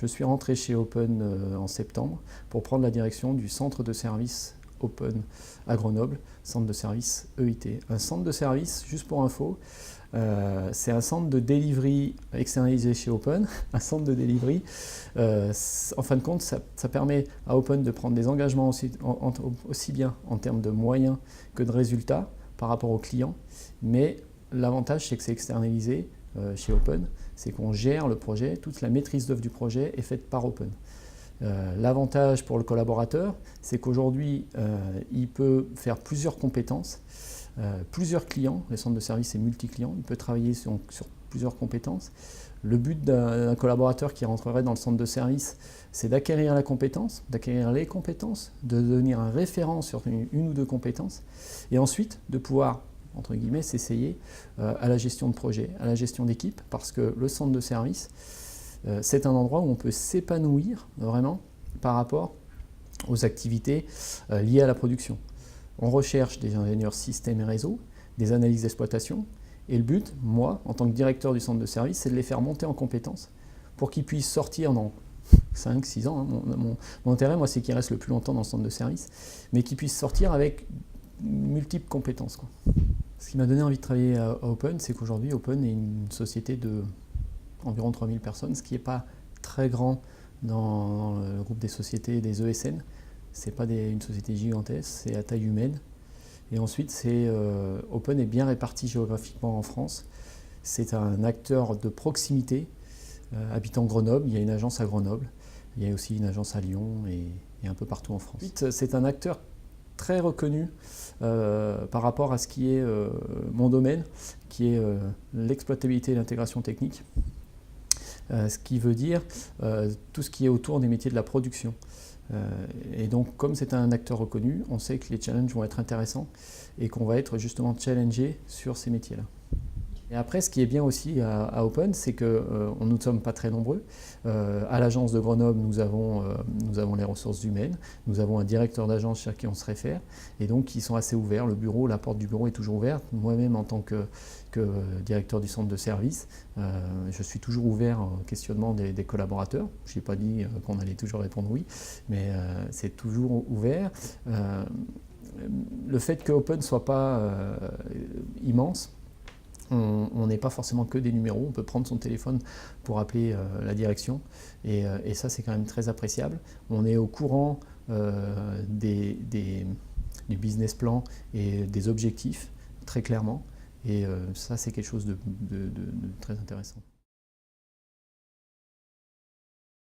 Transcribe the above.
Je suis rentré chez Open en septembre pour prendre la direction du centre de service Open à Grenoble, centre de service EIT. Un centre de service, juste pour info, c'est un centre de delivery externalisé chez Open. Un centre de delivery, en fin de compte, ça permet à Open de prendre des engagements aussi bien en termes de moyens que de résultats par rapport aux clients. Mais l'avantage, c'est que c'est externalisé chez Open, c'est qu'on gère le projet, toute la maîtrise d'œuvre du projet est faite par Open. L'avantage pour le collaborateur, c'est qu'aujourd'hui, il peut faire plusieurs compétences, plusieurs clients. Le centre de service est multi-client, il peut travailler sur plusieurs compétences. Le but d'un collaborateur qui rentrerait dans le centre de service, c'est d'acquérir la compétence, d'acquérir les compétences, de devenir un référent sur une ou deux compétences, et ensuite de pouvoir, entre guillemets, s'essayer à la gestion de projet, à la gestion d'équipe, parce que le centre de service, c'est un endroit où on peut s'épanouir vraiment par rapport aux activités liées à la production. On recherche des ingénieurs système et réseau, des analyses d'exploitation, et le but, moi, en tant que directeur du centre de service, c'est de les faire monter en compétences pour qu'ils puissent sortir dans 5-6 ans. Hein. Mon intérêt, moi, c'est qu'ils restent le plus longtemps dans le centre de service, mais qu'ils puissent sortir avec multiples compétences, quoi. Ce qui m'a donné envie de travailler à Open, c'est qu'aujourd'hui, Open est une société de environ 3000 personnes, ce qui n'est pas très grand dans le groupe des sociétés des ESN. Ce n'est pas une société gigantesque, c'est à taille humaine. Et ensuite, Open est bien réparti géographiquement en France. C'est un acteur de proximité, habitant Grenoble. Il y a une agence à Grenoble, il y a aussi une agence à Lyon et un peu partout en France. Ensuite, c'est un acteur très reconnu par rapport à ce qui est mon domaine, qui est l'exploitabilité et l'intégration technique. Ce qui veut dire tout ce qui est autour des métiers de la production. Et donc, comme c'est un acteur reconnu, on sait que les challenges vont être intéressants et qu'on va être justement challengé sur ces métiers-là. Et après, ce qui est bien aussi à Open, c'est que nous ne sommes pas très nombreux. À l'agence de Grenoble, nous avons les ressources humaines, nous avons un directeur d'agence sur qui on se réfère, et donc ils sont assez ouverts. Le bureau, la porte du bureau est toujours ouverte. Moi-même, en tant que directeur du centre de service, je suis toujours ouvert au questionnement des collaborateurs. Je n'ai pas dit qu'on allait toujours répondre oui, mais c'est toujours ouvert. Le fait que Open ne soit pas immense, on n'est pas forcément que des numéros, on peut prendre son téléphone pour appeler la direction et ça c'est quand même très appréciable. On est au courant du business plan et des objectifs très clairement et ça c'est quelque chose de très intéressant.